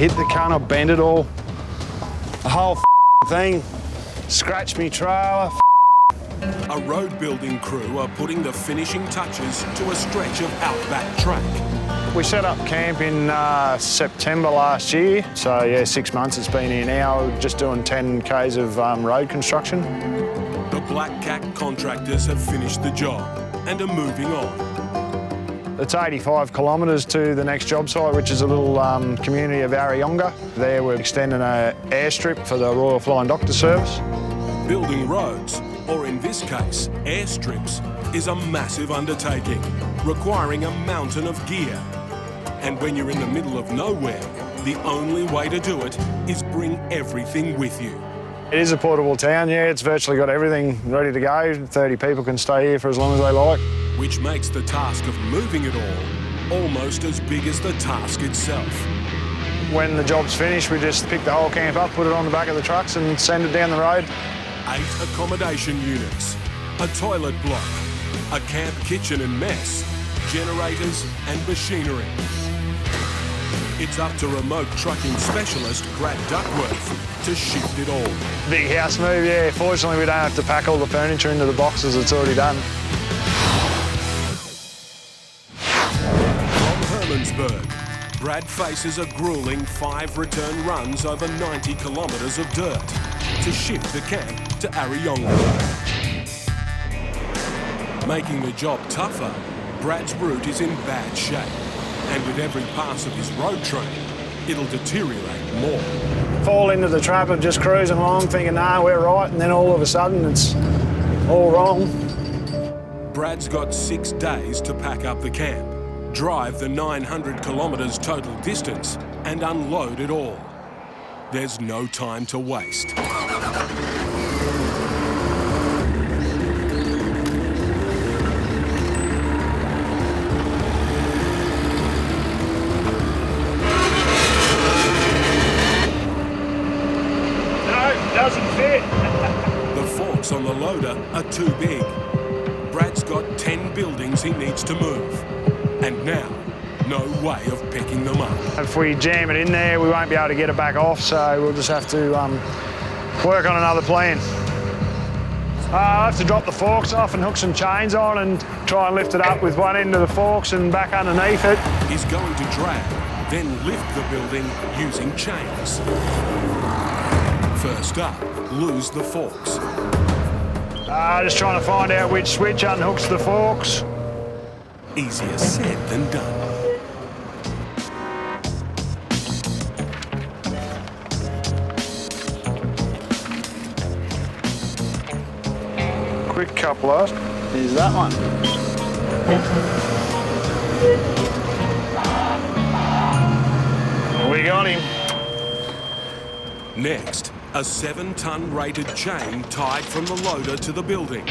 hit the cunt, I bent it all. The whole thing. Scratched me trailer. A road building crew are putting the finishing touches to a stretch of Outback track. We set up camp in September last year. So yeah, 6 months it's been here now, just doing 10 k's of road construction. The Black Cat contractors have finished the job and are moving on. It's 85 kilometres to the next job site, which is a little community of Arayonga. There we're extending an airstrip for the Royal Flying Doctor Service. Building roads, or in this case, airstrips, is a massive undertaking, requiring a mountain of gear. And when you're in the middle of nowhere, the only way to do it is bring everything with you. It is a portable town, yeah, it's virtually got everything ready to go. 30 people can stay here for as long as they like. Which makes the task of moving it all almost as big as the task itself. When the job's finished, we just pick the whole camp up, put it on the back of the trucks and send it down the road. 8 accommodation units, a toilet block, a camp kitchen and mess, generators and machinery. It's up to remote trucking specialist Brad Duckworth to shift it all. Big house move, yeah. Fortunately, we don't have to pack all the furniture into the boxes, it's already done. From Hermannsburg, Brad faces a grueling 5 return runs over 90 kilometres of dirt to shift the camp to Arayonga. Making the job tougher, Brad's route is in bad shape, and with every pass of his road train, it'll deteriorate more. Fall into the trap of just cruising along thinking, nah, we're right, and then all of a sudden it's all wrong. Brad's got 6 days to pack up the camp, drive the 900 kilometres total distance, and unload it all. There's no time to waste. Doesn't fit. The forks on the loader are too big. Brad's got 10 buildings he needs to move, and now no way of picking them up. If we jam it in there, we won't be able to get it back off, so we'll just have to work on another plan. I'll have to drop the forks off and hook some chains on and try and lift it up with one end of the forks and back underneath it. He's going to drag, then lift the building using chains. First up, lose the forks. Just trying to find out which switch unhooks the forks. Easier said than done. Quick coupler. Here's that one. We got him. Next, a 7-ton rated chain tied from the loader to the building.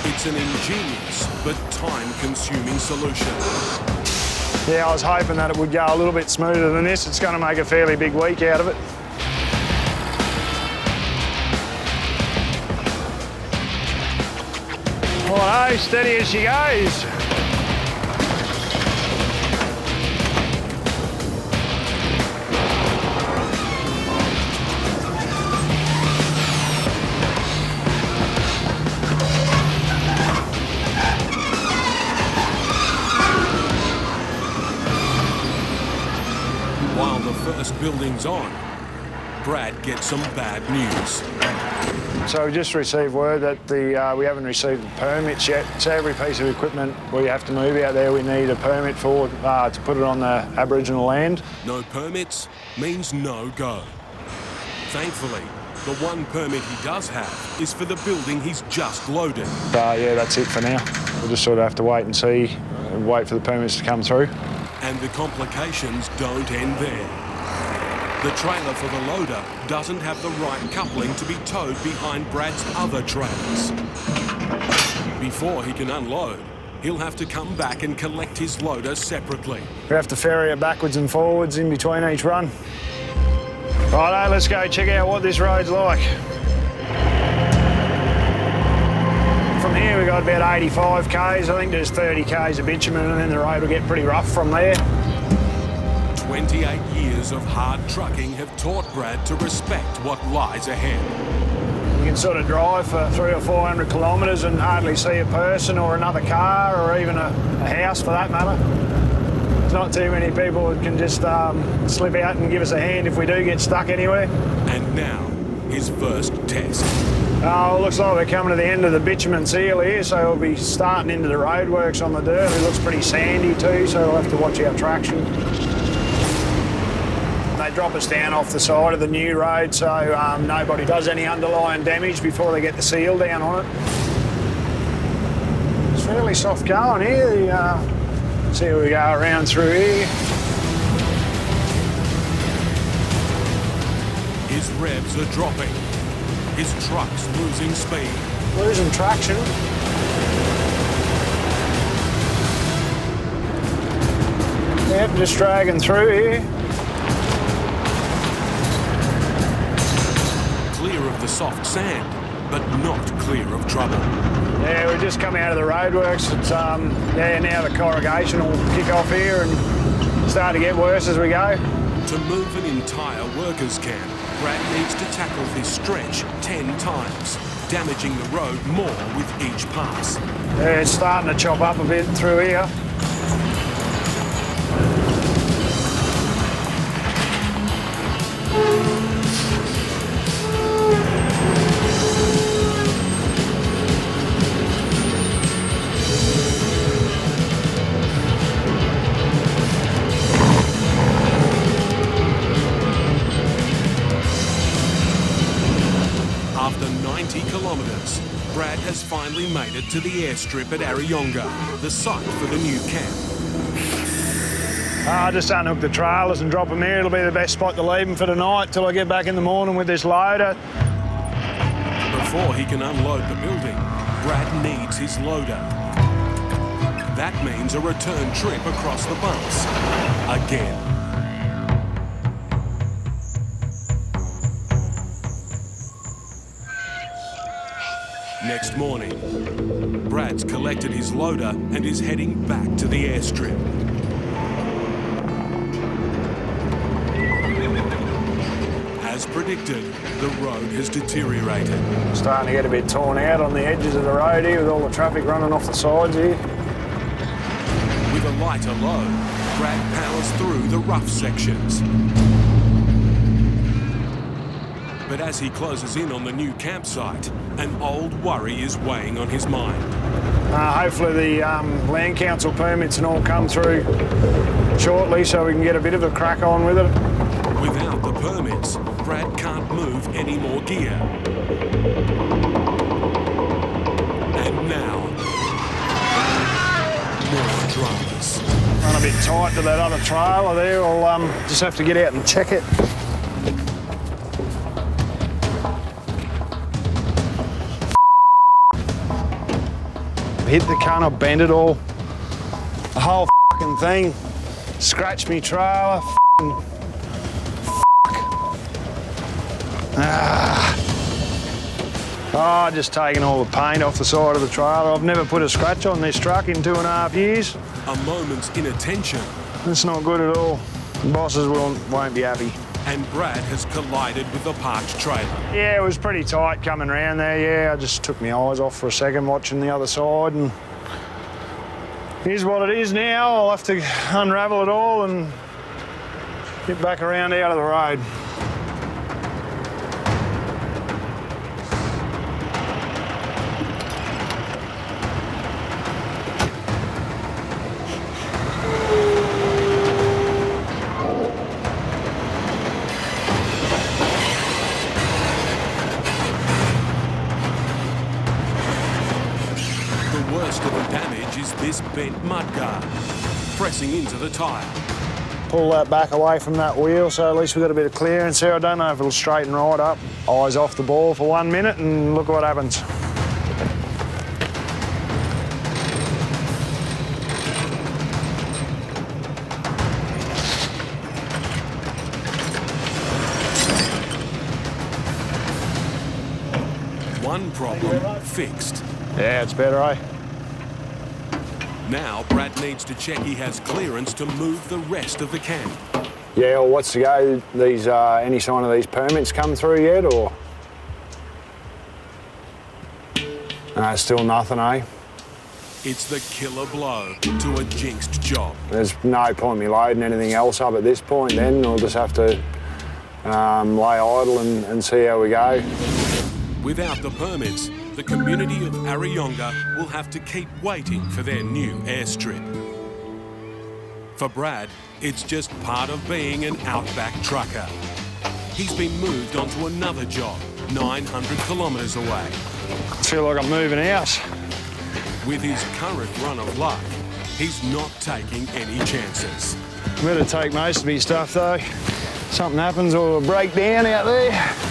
It's an ingenious but time-consuming solution. Yeah, I was hoping that it would go a little bit smoother than this. It's going to make a fairly big week out of it. Oh no, steady as she goes. While the first building's on, Brad gets some bad news. So we just received word that we haven't received the permits yet. So every piece of equipment we have to move out there, we need a permit for to put it on the Aboriginal land. No permits means no go. Thankfully, the one permit he does have is for the building he's just loaded. Yeah, that's it for now. We'll just sort of have to wait and see, wait for the permits to come through. And the complications don't end there. The trailer for the loader doesn't have the right coupling to be towed behind Brad's other trailers. Before he can unload, he'll have to come back and collect his loader separately. We have to ferry it backwards and forwards in between each run. Righto, let's go check out what this road's like. From here we got about 85 k's. I think there's 30 k's of bitumen and then the road will get pretty rough from there. 28 years of hard trucking have taught Brad to respect what lies ahead. You can sort of drive for 300 or 400 kilometres and hardly see a person or another car or even a house for that matter. There's not too many people that can just slip out and give us a hand if we do get stuck anywhere. And now, his first test. Oh, looks like we're coming to the end of the bitumen seal here, so we'll be starting into the roadworks on the dirt. It looks pretty sandy too, so we'll have to watch our traction. They drop us down off the side of the new road so nobody does any underlying damage before they get the seal down on it. It's fairly soft going here. See how we go around through here. His revs are dropping. His truck's losing speed. Losing traction. Yep, just dragging through here. Clear of the soft sand, but not clear of trouble. Yeah, we just come out of the roadworks. It's now the corrugation will kick off here and start to get worse as we go. To move an entire workers' camp, Brad needs to tackle this stretch 10 times, damaging the road more with each pass. Yeah, it's starting to chop up a bit through here. After 90 kilometres, Brad has finally made it to the airstrip at Arayonga, the site for the new camp. I just unhook the trailers and drop them here. It'll be the best spot to leave them for tonight till I get back in the morning with this loader. Before he can unload the building, Brad needs his loader. That means a return trip across the bumps. Again. Next morning, Brad's collected his loader and is heading back to the airstrip. As predicted, the road has deteriorated. Starting to get a bit torn out on the edges of the road here with all the traffic running off the sides here. With a lighter load, Brad powers through the rough sections. But as he closes in on the new campsite, an old worry is weighing on his mind. Hopefully the Land Council permits and all come through shortly so we can get a bit of a crack on with it. Without the permits, Brad can't move any more gear. And now, more dramas. Run a bit tight to that other trailer there. I'll just have to get out and check it. Hit the cunt, I bent it all. The whole fucking thing. Scratched me trailer. Oh, just taking all the paint off the side of the trailer. I've never put a scratch on this truck in 2.5 years. A moment's inattention. It's not good at all. The bosses won't be happy. And Brad has collided with the parked trailer. Yeah, it was pretty tight coming around there, yeah. I just took my eyes off for a second watching the other side and here's what it is now. I'll have to unravel it all and get back around out of the road. The worst of the damage is this bent mudguard, pressing into the tyre. Pull that back away from that wheel so at least we've got a bit of clearance here. I don't know if it'll straighten right up. Eyes off the ball for 1 minute and look what happens. one problem fixed. Yeah, it's better, eh? Now Brad needs to check he has clearance to move the rest of the camp. Yeah, well, what's the go? These, any sign of these permits come through yet, or? No, still nothing, eh? It's the killer blow to a jinxed job. There's no point me loading anything else up at this point then. We'll just have to lay idle and see how we go. Without the permits, the community of Arayonga will have to keep waiting for their new airstrip. For Brad, it's just part of being an Outback trucker. He's been moved onto another job, 900 kilometres away. I feel like I'm moving out. With his current run of luck, he's not taking any chances. Better take most of his stuff though. Something happens or a breakdown out there.